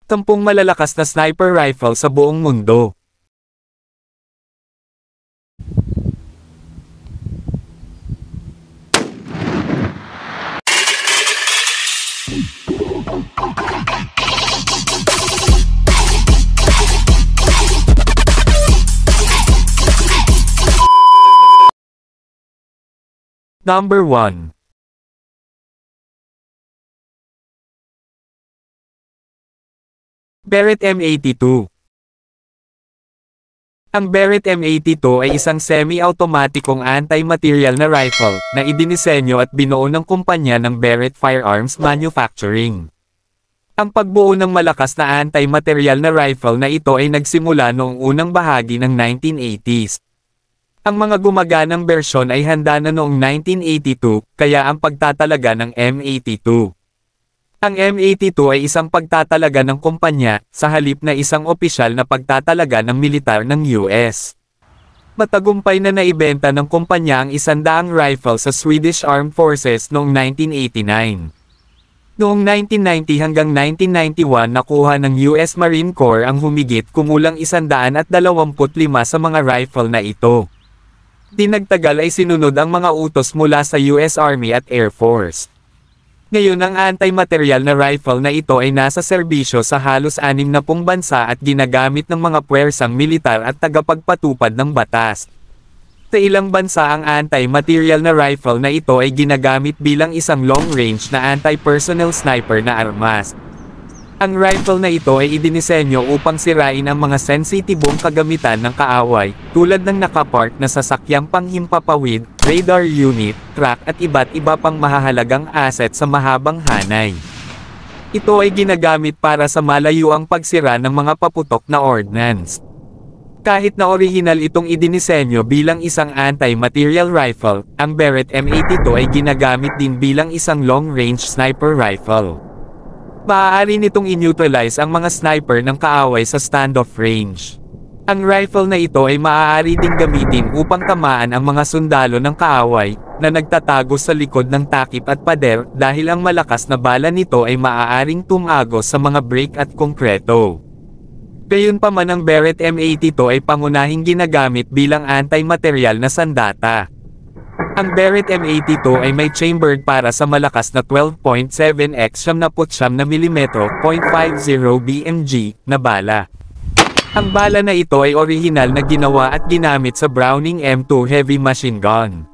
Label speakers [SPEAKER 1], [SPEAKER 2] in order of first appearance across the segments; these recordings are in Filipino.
[SPEAKER 1] 10 malalakas na sniper rifle sa buong mundo. Number 1. Barrett M82. Ang Barrett M82 ay isang semi-automatikong anti-material na rifle na idinisenyo at binuo ng kumpanya ng Barrett Firearms Manufacturing. Ang pagbuo ng malakas na anti-material na rifle na ito ay nagsimula noong unang bahagi ng 1980s. Ang mga gumaganang bersyon ay handa na noong 1982, kaya ang pagtatalaga ng M82. Ang M82 ay isang pagtatalaga ng kumpanya, sa halip na isang opisyal na pagtatalaga ng militar ng US. Matagumpay na naibenta ng kumpanya ang 100 rifle sa Swedish Armed Forces noong 1989. Noong 1990 hanggang 1991 nakuha ng US Marine Corps ang humigit kumulang 125 sa mga rifle na ito. Dinagtagal ay sinunod ang mga utos mula sa US Army at Air Force. Ngayon ang anti-material na rifle na ito ay nasa serbisyo sa halos 60 bansa at ginagamit ng mga puwersang militar at tagapagpatupad ng batas. Sa ilang bansa ang anti-material na rifle na ito ay ginagamit bilang isang long-range na anti-personnel sniper na armas. Ang rifle na ito ay idinisenyo upang sirain ang mga sensitibong kagamitan ng kaaway, tulad ng nakapark na sasakyang panghimpapawid, radar unit, truck at iba't iba pang mahahalagang asset sa mahabang hanay. Ito ay ginagamit para sa malayuang pagsira ng mga paputok na ordnance. Kahit na orihinal itong idinisenyo bilang isang anti-material rifle, ang Barrett M82 ay ginagamit din bilang isang long-range sniper rifle. Maaari nitong i-neutralize ang mga sniper ng kaaway sa standoff range. Ang rifle na ito ay maaari ding gamitin upang tamaan ang mga sundalo ng kaaway, na nagtatago sa likod ng takip at pader dahil ang malakas na bala nito ay maaaring tumagos sa mga brick at konkreto. Gayunpaman ang Barrett M82 ay pangunahing ginagamit bilang anti-material na sandata. Ang Barrett M82 ay may chambered para sa malakas na 12.7x 79 mm .50 BMG na bala. Ang bala na ito ay orihinal na ginawa at ginamit sa Browning M2 heavy machine gun.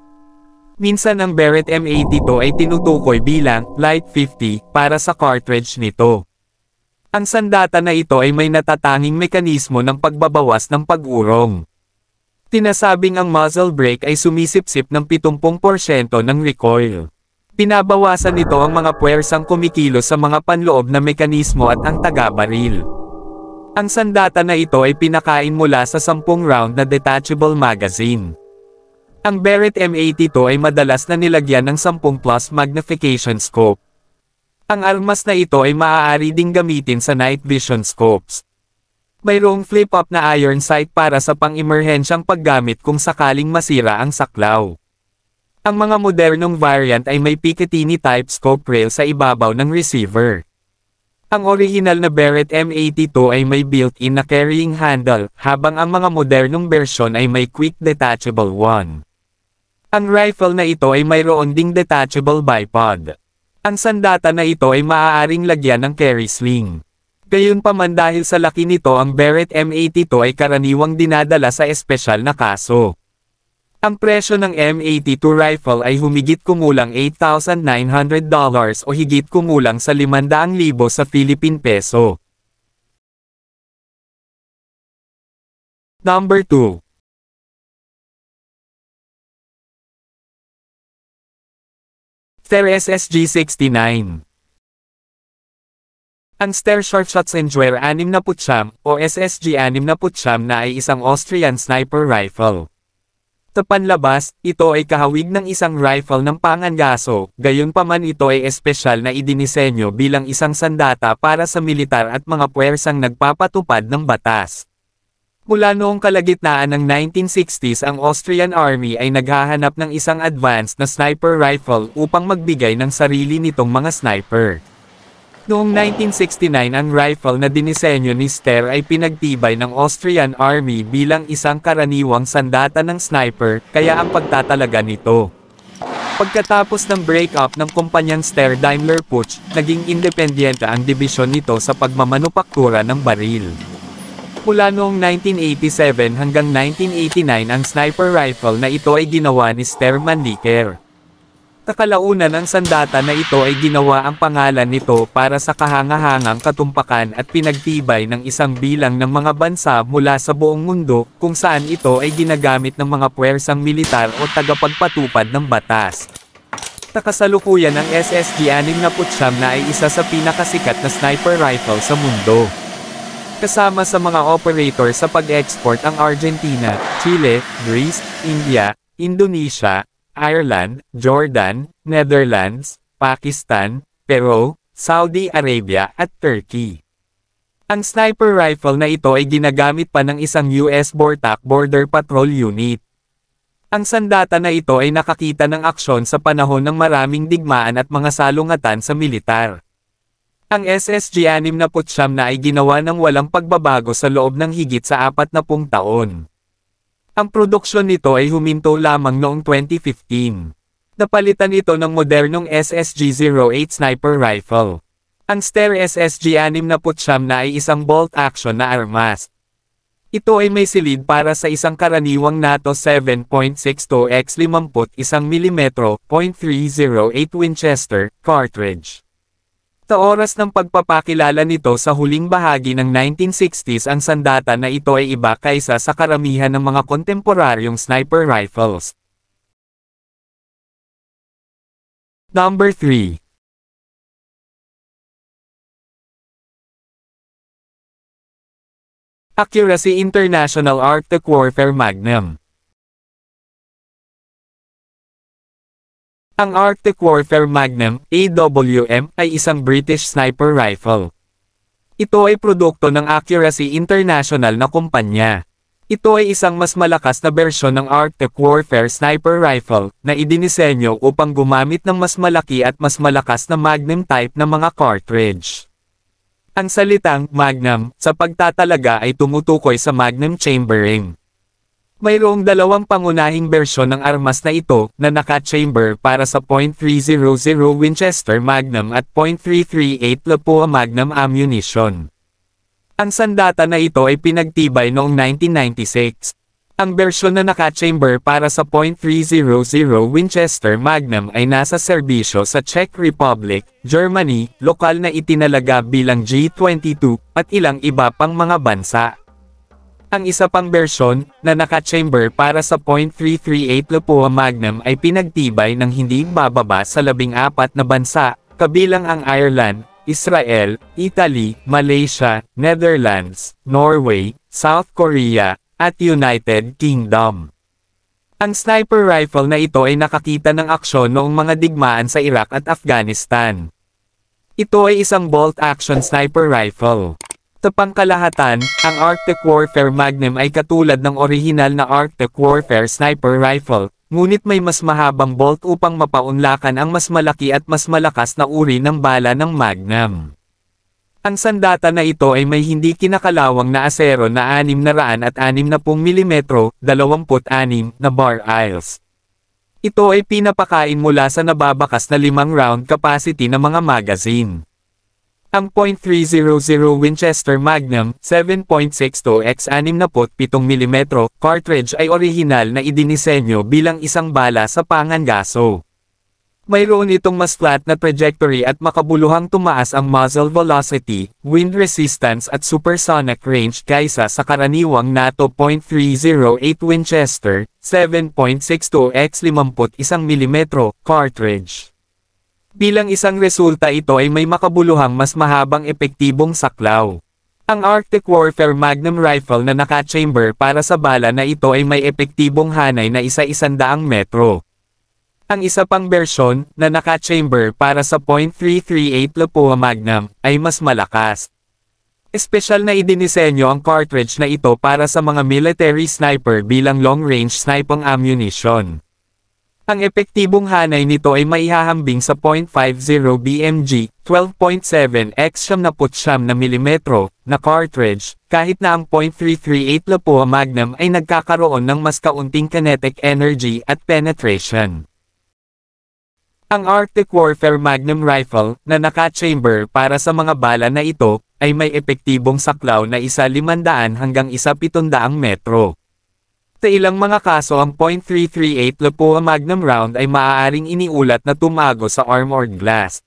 [SPEAKER 1] Minsan ang Barrett M82 ay tinutukoy bilang Light 50 para sa cartridge nito. Ang sandata na ito ay may natatanging mekanismo ng pagbabawas ng pag-urong. Tinasabing ang muzzle brake ay sumisipsip ng 70% ng recoil. Pinabawasan nito ang mga puwersang kumikilos sa mga panloob na mekanismo at ang taga-baril. Ang sandata na ito ay pinakain mula sa 10 round na detachable magazine. Ang Barrett M82 ay madalas na nilagyan ng 10 plus magnification scope. Ang armas na ito ay maaari ding gamitin sa night vision scopes. Mayroong flip-up na iron sight para sa pang-emerhensyang paggamit kung sakaling masira ang saklaw. Ang mga modernong variant ay may Picatinny-type scope rail sa ibabaw ng receiver. Ang orihinal na Barrett M82 ay may built-in na carrying handle, habang ang mga modernong bersyon ay may quick detachable one. Ang rifle na ito ay mayroon ding detachable bipod. Ang sandata na ito ay maaaring lagyan ng carry sling. Gayunpaman dahil sa laki nito ang Barrett M82 ay karaniwang dinadala sa espesyal na kaso. Ang presyo ng M82 rifle ay humigit kumulang $8,900 o higit kumulang sa 500,000 sa Philippine peso. Number 2. Steyr SSG-69. Ang Steyr Scharfschützengewehr 69 o SSG-69 na ay isang Austrian sniper rifle. Sa panlabas, ito ay kahawig ng isang rifle ng pangangaso, gayunpaman ito ay espesyal na idinisenyo bilang isang sandata para sa militar at mga puwersang nagpapatupad ng batas. Mula noong kalagitnaan ng 1960s ang Austrian Army ay naghahanap ng isang advanced na sniper rifle upang magbigay ng sarili nitong mga sniper. Noong 1969 ang rifle na dinisenyo ni Ster ay pinagtibay ng Austrian Army bilang isang karaniwang sandata ng sniper, kaya ang pagtatalaga nito. Pagkatapos ng break-up ng kumpanyang Ster Daimler Puch, naging independyente ang dibisyon nito sa pagmamanupaktura ng baril. Mula noong 1987 hanggang 1989 ang sniper rifle na ito ay ginawa ni Ster Mannlicher. Kakalaunan ang sandata na ito ay ginawa ang pangalan nito para sa kahangahangang katumpakan at pinagtibay ng isang bilang ng mga bansa mula sa buong mundo, kung saan ito ay ginagamit ng mga puwersang militar o tagapagpatupad ng batas. Kasalukuyan ang SSG-69 na ay isa sa pinakasikat na sniper rifle sa mundo. Kasama sa mga operator sa pag-export ang Argentina, Chile, Greece, India, Indonesia, Ireland, Jordan, Netherlands, Pakistan, Peru, Saudi Arabia at Turkey. Ang sniper rifle na ito ay ginagamit pa ng isang US BORTAC Border Patrol Unit. Ang sandata na ito ay nakakita ng aksyon sa panahon ng maraming digmaan at mga salungatan sa militar. Ang SSG-69 na ay ginawa ng walang pagbabago sa loob ng higit sa 40 taon. Ang produksyon nito ay huminto lamang noong 2015. Napalitan ito ng modernong SSG-08 sniper rifle. Ang Ster SSG-69 na ay isang bolt-action na armas. Ito ay may silid para sa isang karaniwang NATO 7.62 x 51 mm .308 Winchester cartridge. Sa oras ng pagpapakilala nito sa huling bahagi ng 1960s ang sandata na ito ay iba kaysa sa karamihan ng mga kontemporaryong sniper rifles. Number 3. Accuracy International Arctic Warfare Magnum. Ang Arctic Warfare Magnum, AWM, ay isang British sniper rifle. Ito ay produkto ng Accuracy International na kumpanya. Ito ay isang mas malakas na bersyon ng Arctic Warfare Sniper Rifle, na idinisenyo upang gumamit ng mas malaki at mas malakas na Magnum type na mga cartridge. Ang salitang Magnum sa pagtatalaga ay tumutukoy sa Magnum chambering. Mayroong dalawang pangunahing bersyon ng armas na ito na naka-chamber para sa .300 Winchester Magnum at .338 Lapua Magnum ammunition. Ang sandata na ito ay pinagtibay noong 1996. Ang bersyon na naka-chamber para sa .300 Winchester Magnum ay nasa serbisyo sa Czech Republic, Germany, lokal na itinalaga bilang G22, at ilang iba pang mga bansa. Ang isa pang bersyon, na naka-chamber para sa .338 Lapua Magnum ay pinagtibay ng hindi bababa sa 14 na bansa, kabilang ang Ireland, Israel, Italy, Malaysia, Netherlands, Norway, South Korea, at United Kingdom. Ang sniper rifle na ito ay nakakita ng aksyon noong mga digmaan sa Iraq at Afghanistan. Ito ay isang bolt-action sniper rifle. Sa pangkalahatan, ang Arctic Warfare Magnum ay katulad ng orihinal na Arctic Warfare Sniper Rifle, ngunit may mas mahabang bolt upang mapaunlakan ang mas malaki at mas malakas na uri ng bala ng Magnum. Ang sandata na ito ay may hindi kinakalawang na asero na 660 mm, 26 na bar aisles. Ito ay pinapakain mula sa nababakas na 5-round capacity na mga magazine. Ang .300 Winchester Magnum 7.62 x 67 mm cartridge ay orihinal na idinisenyo bilang isang bala sa pangangaso. Mayroon itong mas flat na trajectory at makabuluhang tumaas ang muzzle velocity, wind resistance at supersonic range kaysa sa karaniwang NATO .308 Winchester 7.62 x 51 mm cartridge. Bilang isang resulta ito ay may makabuluhang mas mahabang epektibong saklaw. Ang Arctic Warfare Magnum Rifle na naka-chamber para sa bala na ito ay may epektibong hanay na 100 metro. Ang isa pang bersyon, na naka-chamber para sa .338 Lapua Magnum, ay mas malakas. Espesyal na idinisenyo ang cartridge na ito para sa mga military sniper bilang long-range sniping ammunition. Ang epektibong hanay nito ay maihahambing sa .50 BMG, 12.7x 79 na milimetro, na cartridge, kahit na ang .338 Lapua Magnum ay nagkakaroon ng mas kaunting kinetic energy at penetration. Ang Arctic Warfare Magnum Rifle, na naka-chamber para sa mga bala na ito, ay may epektibong saklaw na 1,500 hanggang 1,700 metro. Sa ilang mga kaso ang .338 Lapua Magnum round ay maaaring iniulat na tumago sa armored glass.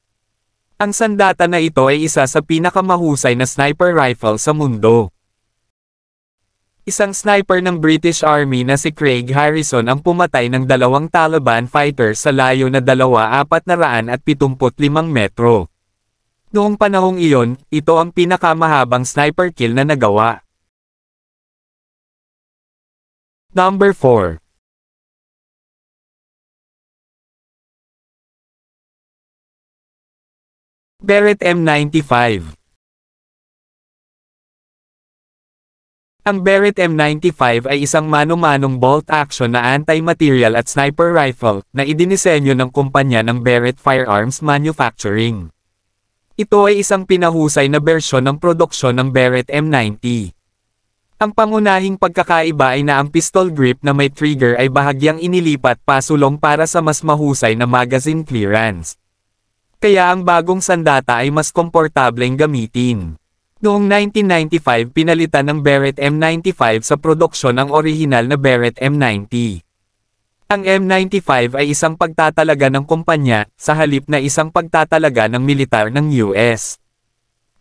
[SPEAKER 1] Ang sandata na ito ay isa sa pinakamahusay na sniper rifle sa mundo. Isang sniper ng British Army na si Craig Harrison ang pumatay ng 2 Taliban fighters sa layo na 2,475 metro. Noong panahong iyon, ito ang pinakamahabang sniper kill na nagawa. Number 4. Barrett M95. Ang Barrett M95 ay isang mano-manong bolt-action na anti-material at sniper rifle na idinisenyo ng kumpanya ng Barrett Firearms Manufacturing. Ito ay isang pinahusay na bersyon ng produksyon ng Barrett M90. Ang pangunahing pagkakaiba ay na ang pistol grip na may trigger ay bahagyang inilipat pasulong para sa mas mahusay na magazine clearance. Kaya ang bagong sandata ay mas komportableng gamitin. Noong 1995 pinalitan ng Barrett M95 sa produksyon ang orihinal na Barrett M90. Ang M95 ay isang pagtatalaga ng kumpanya, sa halip na isang pagtatalaga ng militar ng US.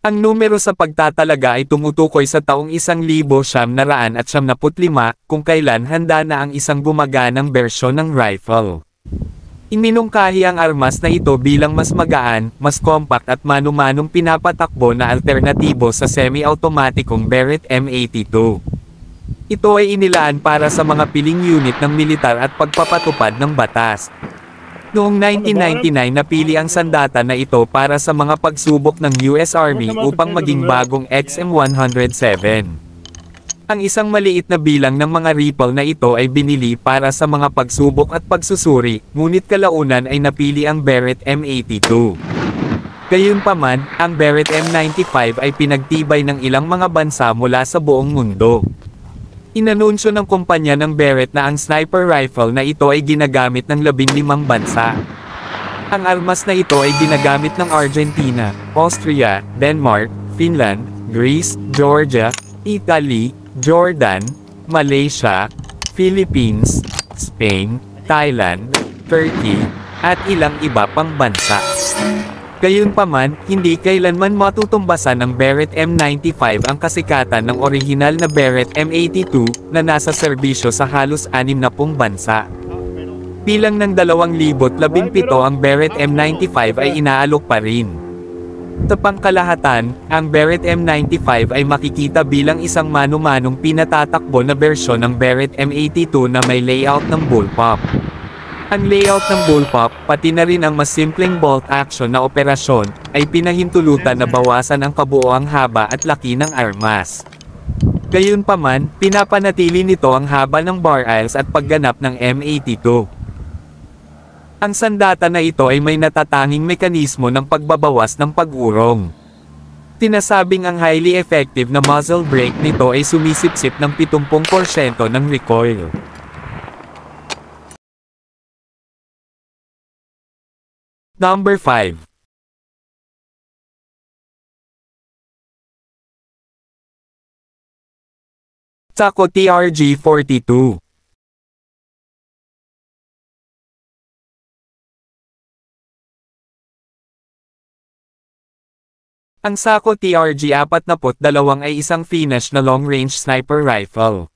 [SPEAKER 1] Ang numero sa pagtatalaga ay tumutukoy sa taong 1975 kung kailan handa na ang isang gumaganang bersyon ng rifle. Iminungkahi ang armas na ito bilang mas magaan, mas compact at mano-manong pinapatakbo na alternatibo sa semi-automatikong Barrett M82. Ito ay inilaan para sa mga piling unit ng militar at pagpapatupad ng batas. Noong 1999 napili ang sandata na ito para sa mga pagsubok ng US Army upang maging bagong XM107. Ang isang maliit na bilang ng mga rifle na ito ay binili para sa mga pagsubok at pagsusuri, ngunit kalaunan ay napili ang Barrett M82. Gayunpaman, ang Barrett M95 ay pinagtibay ng ilang mga bansa mula sa buong mundo. Inanunsyo ng kumpanya ng Barrett na ang sniper rifle na ito ay ginagamit ng 15 bansa. Ang armas na ito ay ginagamit ng Argentina, Austria, Denmark, Finland, Greece, Georgia, Italy, Jordan, Malaysia, Philippines, Spain, Thailand, Turkey, at ilang iba pang bansa. Gayunpaman, hindi kailanman matutumbasan ng Barrett M95 ang kasikatan ng orihinal na Barrett M82 na nasa serbisyo sa halos 60 bansa. Bilang ng 2017 ang Barrett M95 ay inaalok pa rin. Sa pangkalahatan, ang Barrett M95 ay makikita bilang isang mano-manong pinatatakbo na bersyon ng Barrett M82 na may layout ng bullpup. Ang layout ng bullpup, pati na rin ang mas simpleng bolt action na operasyon, ay pinahintulutan na bawasan ang kabuoang haba at laki ng armas. Gayunpaman, pinapanatili nito ang haba ng barrels at pagganap ng M82. Ang sandata na ito ay may natatanging mekanismo ng pagbabawas ng pag-urong. Tinasabing ang highly effective na muzzle brake nito ay sumisipsip ng 70% ng recoil. Number 5. Taco TRG-42. Ang Sako TRG-42 ay isang Finnish na long-range sniper rifle.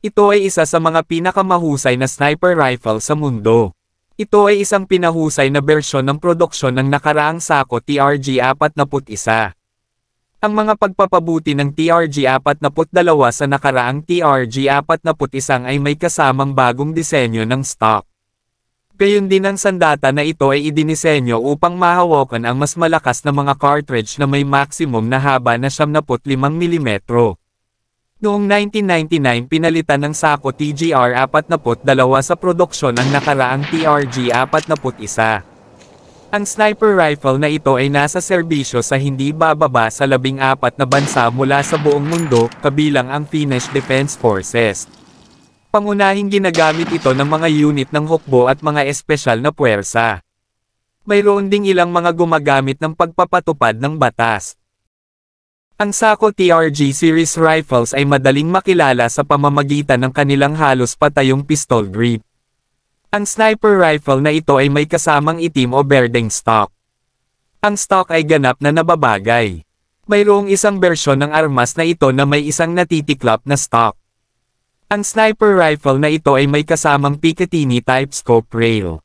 [SPEAKER 1] Ito ay isa sa mga pinakamahusay na sniper rifle sa mundo. Ito ay isang pinahusay na bersyon ng produksyon ng nakaraang Sako TRG-41. Ang mga pagpapabuti ng TRG-42 sa nakaraang TRG-41 ay may kasamang bagong disenyo ng stock. Gayon din ang sandata na ito ay idinisenyo upang mahawakan ang mas malakas na mga cartridge na may maximum na haba na 75 mm. Noong 1999 pinalitan ng Sako TGR-42 sa produksyon ang nakaraang TRG-41. Ang sniper rifle na ito ay nasa serbisyo sa hindi bababa sa 14 na bansa mula sa buong mundo, kabilang ang Finnish Defense Forces. Pangunahing ginagamit ito ng mga unit ng hukbo at mga espesyal na puwersa. Mayroon ding ilang mga gumagamit ng pagpapatupad ng batas. Ang Sako TRG series rifles ay madaling makilala sa pamamagitan ng kanilang halos patayong pistol grip. Ang sniper rifle na ito ay may kasamang itim o berdeng stock. Ang stock ay ganap na nababagay. Mayroong isang bersyon ng armas na ito na may isang natitiklop na stock. Ang sniper rifle na ito ay may kasamang Picatinny type scope rail.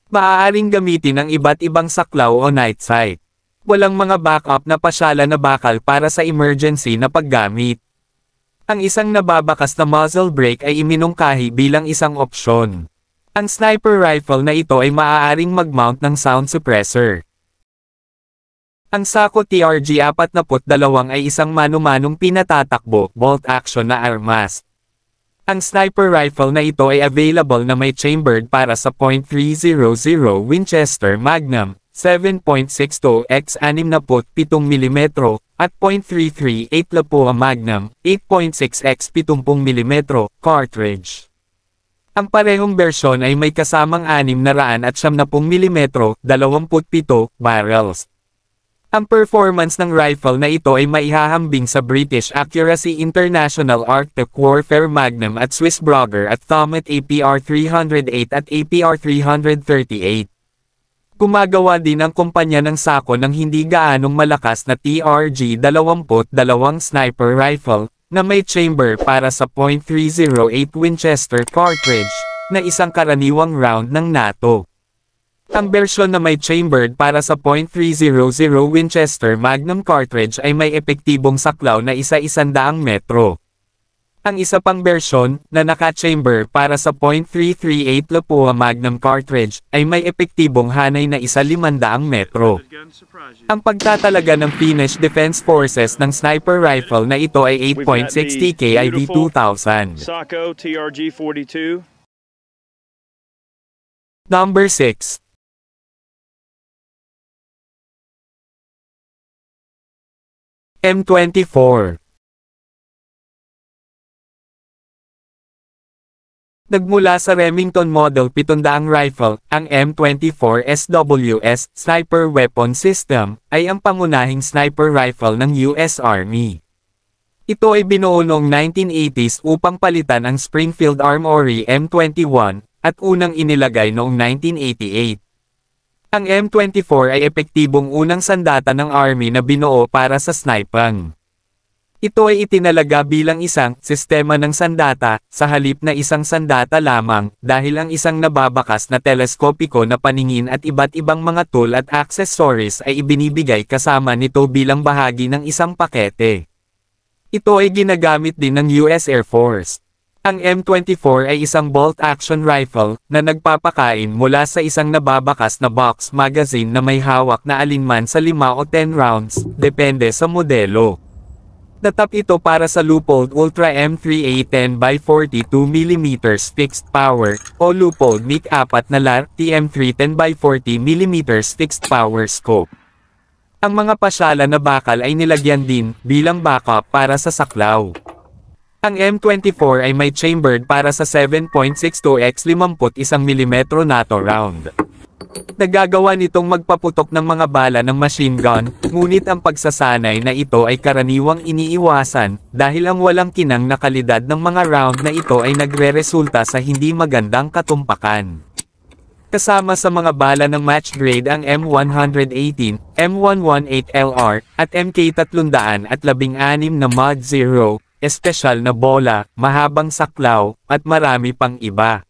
[SPEAKER 1] Maaaring gamitin ang iba't ibang saklaw o night sight. Walang mga backup na pasyala na bakal para sa emergency na paggamit. Ang isang nababakas na muzzle brake ay iminungkahi bilang isang opsyon. Ang sniper rifle na ito ay maaaring mag-mount ng sound suppressor. Ang Sako TRG-42 ay isang mano-manong pinatatakbo, bolt-action na armas. Ang sniper rifle na ito ay available na may chambered para sa .300 Winchester Magnum, 7.62 x 67mm, at .338 Lapua Magnum, 8.6 x 70mm, cartridge. Ang parehong bersyon ay may kasamang 670mm, 27 barrels. Ang performance ng rifle na ito ay maihahambing sa British Accuracy International Arctic Warfare Magnum at Swiss Brugger at Thomet APR 308 at APR 338. Gumagawa din ang kumpanya ng Sako ng hindi gaanong malakas na TRG-22 sniper rifle, na may chamber para sa .308 Winchester cartridge, na isang karaniwang round ng NATO. Ang bersyon na may chambered para sa .300 Winchester Magnum cartridge ay may epektibong saklaw na 100 metro. Ang isa pang bersyon, na naka-chamber para sa .338 Lapua Magnum cartridge, ay may epektibong hanay na 500 metro. Ang pagtatalaga ng Finnish Defense Forces ng sniper rifle na ito ay 8.60 KIV 2000.
[SPEAKER 2] Sako TRG-42.
[SPEAKER 1] Number 6. M24. Nagmula sa Remington Model 700 rifle, ang M24 SWS Sniper Weapon System ay ang pangunahing sniper rifle ng US Army. Ito ay binuo noong 1980s upang palitan ang Springfield Armory M21 at unang inilagay noong 1988. Ang M24 ay epektibong unang sandata ng Army na binuo para sa sniping. Ito ay itinalaga bilang isang sistema ng sandata, sa halip na isang sandata lamang, dahil ang isang nababakas na teleskopiko na paningin at iba't ibang mga tool at accessories ay ibinibigay kasama nito bilang bahagi ng isang pakete. Ito ay ginagamit din ng US Air Force. Ang M24 ay isang bolt-action rifle, na nagpapakain mula sa isang nababakas na box magazine na may hawak na alinman sa 5 o 10 rounds, depende sa modelo. Natap ito para sa Leupold Ultra M3A 10x42 mm fixed power, o Leupold MiG-4 na LAR TM3 10x40 mm fixed power scope. Ang mga pasyala na bakal ay nilagyan din, bilang backup para sa saklaw. Ang M24 ay may chambered para sa 7.62 x 51 mm NATO round. Nagagawa nitong magpaputok ng mga bala ng machine gun, ngunit ang pagsasanay na ito ay karaniwang iniiwasan, dahil ang walang kinang na kalidad ng mga round na ito ay nagre-resulta sa hindi magandang katumpakan. Kasama sa mga bala ng match grade ang M118, M118LR, at MK316 na Mod 0, espesyal na bola, mahabang saklaw, at marami pang iba.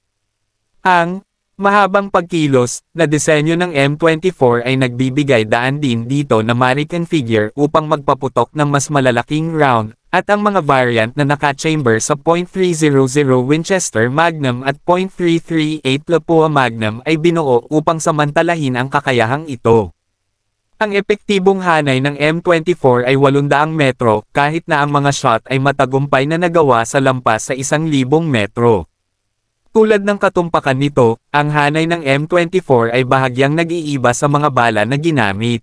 [SPEAKER 1] Ang mahabang pagkilos na disenyo ng M24 ay nagbibigay daan din dito na ma-reconfigure upang magpaputok ng mas malalaking round, at ang mga variant na naka-chamber sa .300 Winchester Magnum at .338 Lapua Magnum ay binuo upang samantalahin ang kakayahang ito. Ang epektibong hanay ng M24 ay 800 metro, kahit na ang mga shot ay matagumpay na nagawa sa lampas sa 1,000 metro. Tulad ng katumpakan nito, ang hanay ng M24 ay bahagyang nag-iiba sa mga bala na ginamit.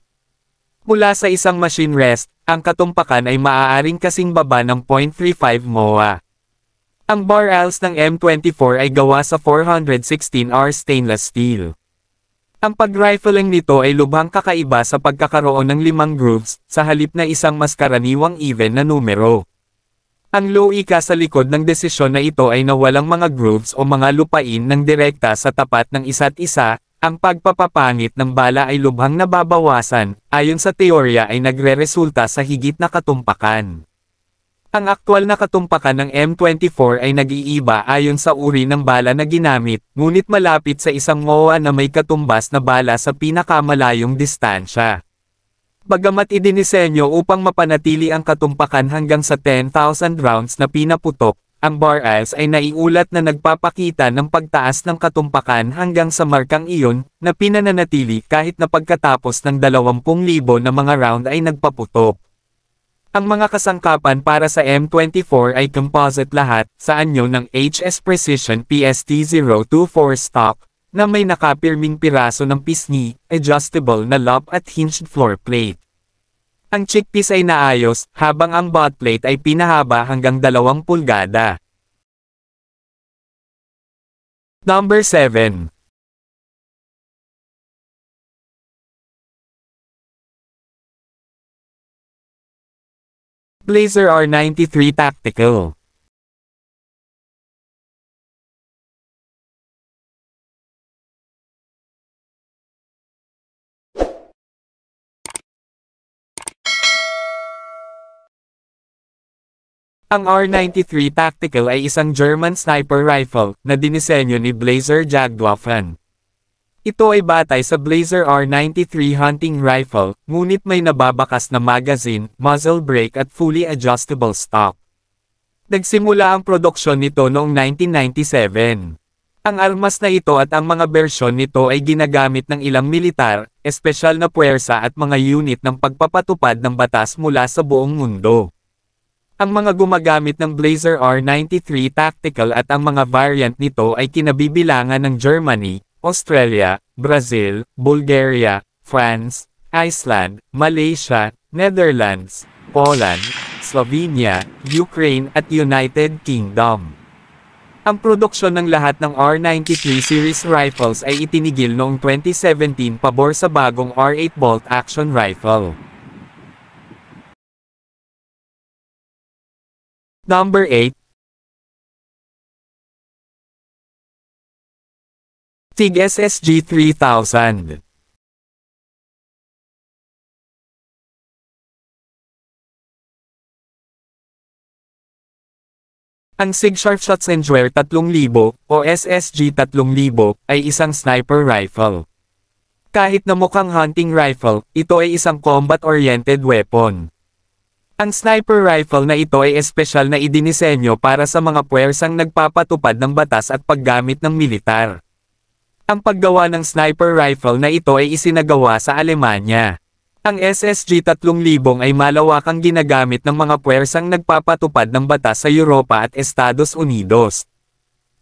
[SPEAKER 1] Mula sa isang machine rest, ang katumpakan ay maaaring kasing baba ng 0.35 MOA. Ang barrels ng M24 ay gawa sa 416R stainless steel. Ang pag-rifling nito ay lubhang kakaiba sa pagkakaroon ng 5 grooves, sa halip na isang mas karaniwang even na numero. Ang loika sa likod ng desisyon na ito ay na walang mga grooves o mga lupain ng direkta sa tapat ng isa't isa. Ang pagpapapangit ng bala ay lubhang nababawasan, ayon sa teorya ay nagreresulta sa higit na katumpakan. Ang aktwal na katumpakan ng M24 ay nag-iiba ayon sa uri ng bala na ginamit, ngunit malapit sa isang MOA na may katumbas na bala sa pinakamalayong distansya. Bagamat idinisenyo upang mapanatili ang katumpakan hanggang sa 10,000 rounds na pinaputok, ang barrels ay naiulat na nagpapakita ng pagtaas ng katumpakan hanggang sa markang iyon, na pinananatili kahit na pagkatapos ng 20,000 na mga round ay nagpaputok. Ang mga kasangkapan para sa M24 ay composite lahat, sa anyo ng HS Precision PST-024 stock, na may nakapirming piraso ng pisngi, adjustable na lob at hinged floor plate. Ang chickpiece ay naayos, habang ang butt plate ay pinahaba hanggang 2 pulgada. Number 7. Blazer R93 Tactical. Ang R93 Tactical ay isang German sniper rifle na dinisenyo ni Blazer Jagdwaffen. Ito ay batay sa Blazer R93 hunting rifle, ngunit may nababakas na magazine, muzzle brake at fully adjustable stock. Nagsimula ang produksyon nito noong 1997. Ang armas na ito at ang mga bersyon nito ay ginagamit ng ilang militar, espesyal na puwersa at mga unit ng pagpapatupad ng batas mula sa buong mundo. Ang mga gumagamit ng Blazer R93 Tactical at ang mga variant nito ay kinabibilangan ng Germany, Australia, Brazil, Bulgaria, France, Iceland, Malaysia, Netherlands, Poland, Slovenia, Ukraine at United Kingdom. Ang produksyon ng lahat ng R93 series rifles ay itinigil noong 2017 pabor sa bagong R8 bolt action rifle. Number 8. TIG SSG 3000. Ang SIG Sharpshot Enjoyer 3000, o SSG 3000, ay isang sniper rifle. Kahit na mukhang hunting rifle, ito ay isang combat-oriented weapon. Ang sniper rifle na ito ay espesyal na idinisenyo para sa mga puwersang nagpapatupad ng batas at paggamit ng militar. Ang paggawa ng sniper rifle na ito ay isinagawa sa Alemanya. Ang SSG 3000 ay malawakang ginagamit ng mga puwersang nagpapatupad ng batas sa Europa at Estados Unidos.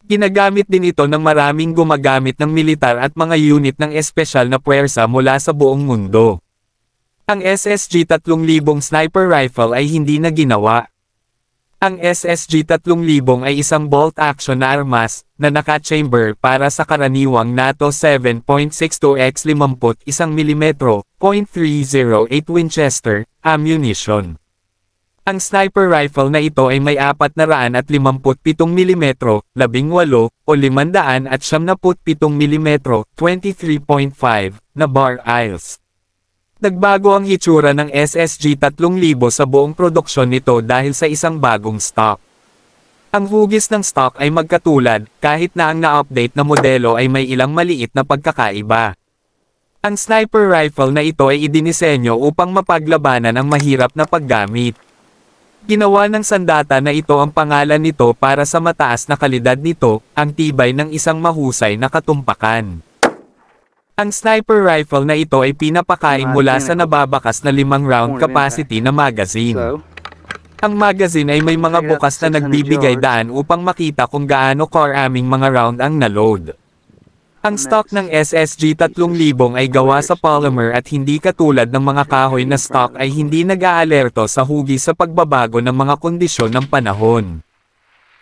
[SPEAKER 1] Ginagamit din ito ng maraming gumagamit ng militar at mga unit ng espesyal na puwersa mula sa buong mundo. Ang SSG 3000 sniper rifle ay hindi na ginawa. Ang SSG 3000 ay isang bolt-action na armas, na naka-chamber para sa karaniwang NATO 7.62x 51mm, .308 Winchester, ammunition. Ang sniper rifle na ito ay may 457mm, 18 o 597mm, 23.5, na barrels. Nagbago ang hitsura ng SSG 3000 sa buong produksyon nito dahil sa isang bagong stock. Ang hugis ng stock ay magkatulad, kahit na ang na-update na modelo ay may ilang maliit na pagkakaiba. Ang sniper rifle na ito ay idinisenyo upang mapaglabanan ang mahirap na paggamit. Ginawa ng sandata na ito ang pangalan nito para sa mataas na kalidad nito, ang tibay ng isang mahusay na katumpakan. Ang sniper rifle na ito ay pinapakain mula sa nababakas na 5-round capacity na magazine. Ang magazine ay may mga bukas na nagbibigay daan upang makita kung gaano karaming mga round ang na-load. Ang stock ng SSG 3000 ay gawa sa polymer at hindi katulad ng mga kahoy na stock ay hindi nag-aalerto sa hugis sa pagbabago ng mga kondisyon ng panahon.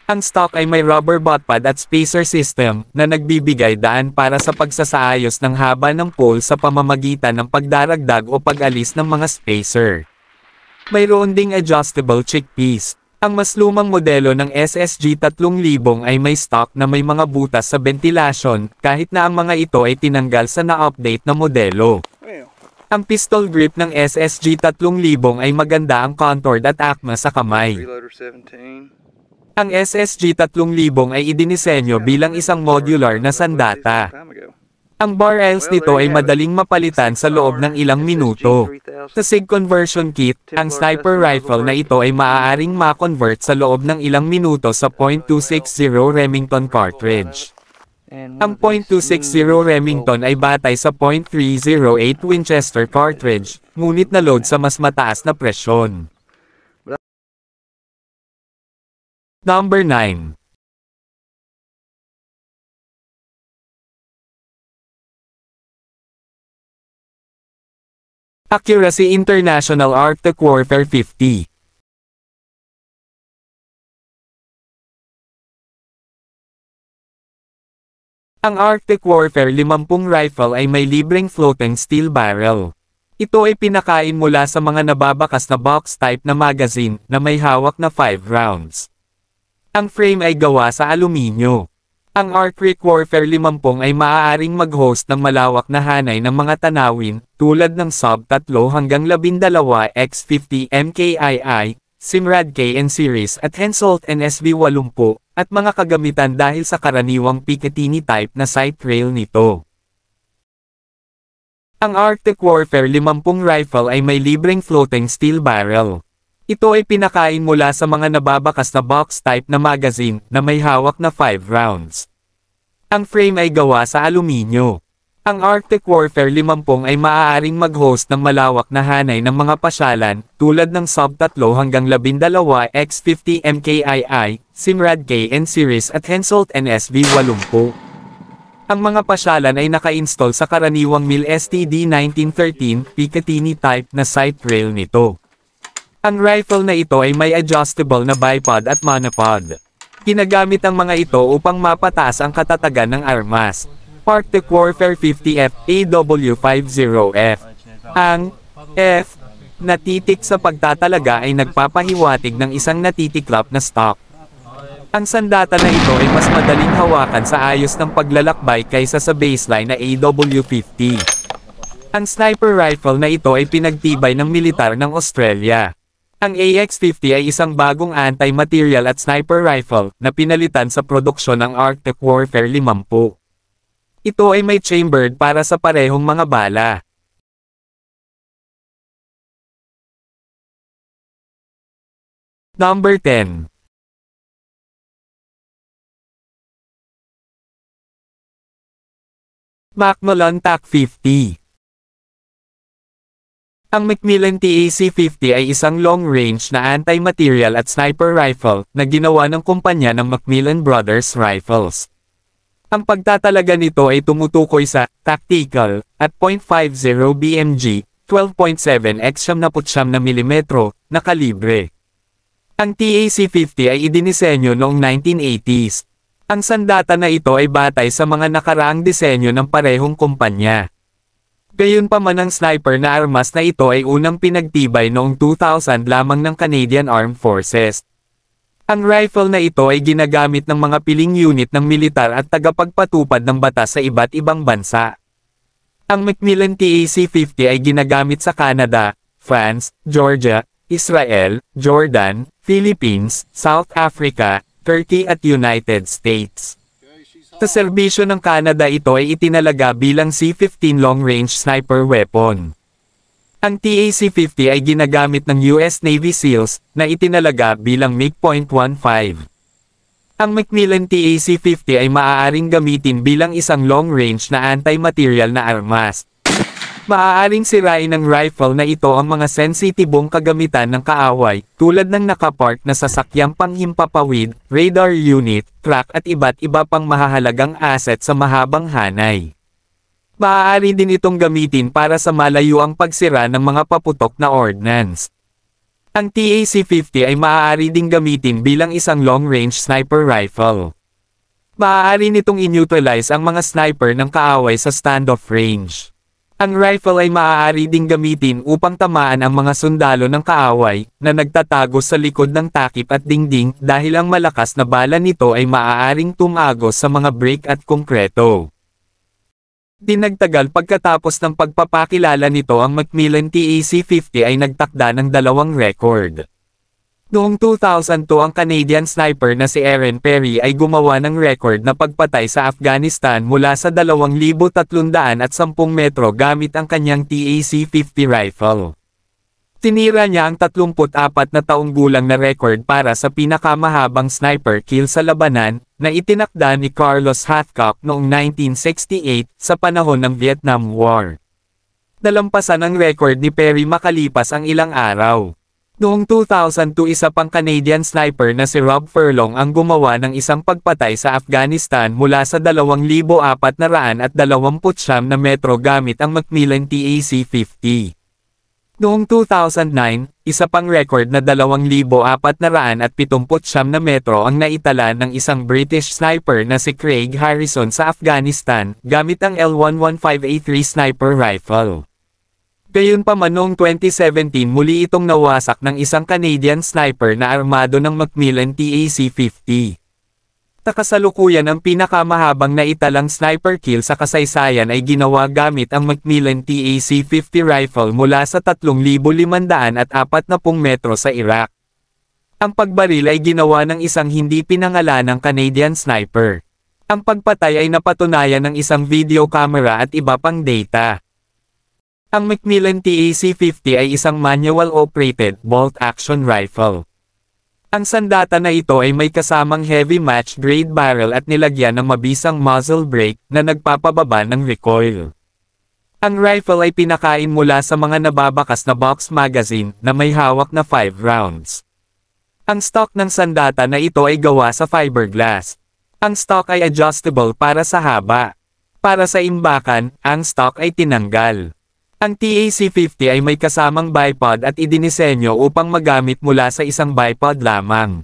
[SPEAKER 1] Ang stock ay may rubber butt pad at spacer system na nagbibigay daan para sa pagsasaayos ng haba ng pole sa pamamagitan ng pagdaragdag o pag-alis ng mga spacer. Mayroon ding adjustable cheekpiece. Ang mas lumang modelo ng SSG 3000 ay may stock na may mga butas sa ventilasyon, kahit na ang mga ito ay tinanggal sa na-update na modelo. Ang pistol grip ng SSG 3000 ay maganda ang contoured at akma sa kamay. Ang SSG 3000 ay idinisenyo bilang isang modular na sandata. Ang barrels nito ay madaling mapalitan sa loob ng ilang minuto. Sa SIG conversion kit, ang sniper rifle na ito ay maaaring ma-convert sa loob ng ilang minuto sa .260 Remington cartridge. Ang .260 Remington ay batay sa .308 Winchester cartridge, ngunit na-load sa mas mataas na presyon. Number 9. Accuracy International Arctic Warfare 50. Ang Arctic Warfare 50 rifle ay may libreng floating steel barrel. Ito ay pinakain mula sa mga nababakas na box type na magazine na may hawak na 5 rounds. Ang frame ay gawa sa aluminyo. Ang Arctic Warfare 50 ay maaaring mag-host ng malawak na hanay ng mga tanawin, tulad ng Sub 3 hanggang 12 X50 MKII, Simrad KN series at Hensoldt NSV 80, at mga kagamitan dahil sa karaniwang Picatinny type na sight rail nito. Ang Arctic Warfare 50 rifle ay may libreng floating steel barrel. Ito ay pinakain mula sa mga nababakas na box type na magazine na may hawak na 5 rounds. Ang frame ay gawa sa aluminyo. Ang Arctic Warfare 50 ay maaaring mag-host ng malawak na hanay ng mga pasyalan, tulad ng Sub 3 hanggang 12 X50 MKII, Simrad KN series at Hensoldt NSV 80. Ang mga pasyalan ay naka-install sa karaniwang MIL STD 1913 Picatinny type na sight rail nito. Ang rifle na ito ay may adjustable na bipod at monopod. Ginagamit ang mga ito upang mapataas ang katatagan ng armas. Arctic Warfare 50F AW50F. Ang F na titik sa pagtatalaga ay nagpapahiwatig ng isang natitiklap na stock. Ang sandata na ito ay mas madaling hawakan sa ayos ng paglalakbay kaysa sa baseline na AW50. Ang sniper rifle na ito ay pinagtibay ng militar ng Australia. Ang AX-50 ay isang bagong anti-material at sniper rifle na pinalitan sa produksyon ng Arctic Warfare 50. Ito ay may chambered para sa parehong mga bala. Number 10. Macmillan TAC-50. Ang Macmillan TAC-50 ay isang long-range na anti-material at sniper rifle na ginawa ng kumpanya ng Macmillan Brothers Rifles. Ang pagtatalaga nito ay tumutukoy sa tactical at .50 BMG, 12.7 x 79 mm na kalibre. Ang TAC-50 ay idinisenyo noong 1980s. Ang sandata na ito ay batay sa mga nakaraang disenyo ng parehong kumpanya. Gayunpaman ang sniper na armas na ito ay unang pinagtibay noong 2000 lamang ng Canadian Armed Forces. Ang rifle na ito ay ginagamit ng mga piling unit ng militar at tagapagpatupad ng batas sa iba't ibang bansa. Ang Macmillan TAC-50 ay ginagamit sa Canada, France, Georgia, Israel, Jordan, Philippines, South Africa, Turkey at United States. Sa serbisyo ng Canada ito ay itinalaga bilang C-15 long-range sniper weapon. Ang TAC-50 ay ginagamit ng US Navy SEALs na itinalaga bilang MiG.15. Ang Macmillan TAC-50 ay maaaring gamitin bilang isang long-range na anti-material na armas. Maaaring sirain ng rifle na ito ang mga sensitibong kagamitan ng kaaway, tulad ng nakapark na sasakyang panghimpapawid, radar unit, truck at iba't iba pang mahahalagang asset sa mahabang hanay. Maaari din itong gamitin para sa malayuang pagsira ng mga paputok na ordnance. Ang TAC-50 ay maaari ding gamitin bilang isang long-range sniper rifle. Maaari nitong i-neutralize ang mga sniper ng kaaway sa standoff range. Ang rifle ay maaari ding gamitin upang tamaan ang mga sundalo ng kaaway na nagtatago sa likod ng takip at dingding dahil ang malakas na bala nito ay maaaring tumagos sa mga brick at konkreto. Dinagtagal pagkatapos ng pagpapakilala nito ang Macmillan TAC-50 ay nagtakda ng dalawang record. Noong 2002 ang Canadian sniper na si Aaron Perry ay gumawa ng record na pagpatay sa Afghanistan mula sa 2,310 metro gamit ang kanyang TAC-50 rifle. Tinira niya ang 34 na taong gulang na record para sa pinakamahabang sniper kill sa labanan, na itinakda ni Carlos Hathcock noong 1968 sa panahon ng Vietnam War. Nalampasan ang record ni Perry makalipas ang ilang araw. Noong 2002 isa pang Canadian sniper na si Rob Furlong ang gumawa ng isang pagpatay sa Afghanistan mula sa 2,429 metro gamit ang Macmillan TAC-50. Noong 2009, isa pang record na 2,479 metro ang naitala ng isang British sniper na si Craig Harrison sa Afghanistan gamit ang L115A3 sniper rifle. Gayunpaman noong 2017 muli itong nawasak ng isang Canadian sniper na armado ng Macmillan TAC-50. Kasalukuyan ang pinakamahabang naitalang sniper kill sa kasaysayan ay ginawa gamit ang Macmillan TAC-50 rifle mula sa 3,540 metro sa Iraq. Ang pagbaril ay ginawa ng isang hindi pinangalanang Canadian sniper. Ang pagpatay ay napatunayan ng isang video camera at iba pang data. Ang Macmillan TAC-50 ay isang manual-operated bolt-action rifle. Ang sandata na ito ay may kasamang heavy match-grade barrel at nilagyan ng mabisang muzzle brake na nagpapababa ng recoil. Ang rifle ay pinakain mula sa mga nababakas na box magazine na may hawak na 5 rounds. Ang stock ng sandata na ito ay gawa sa fiberglass. Ang stock ay adjustable para sa haba. Para sa imbakan, ang stock ay tinanggal. Ang TAC-50 ay may kasamang bipod at idinisenyo upang magamit mula sa isang bipod lamang.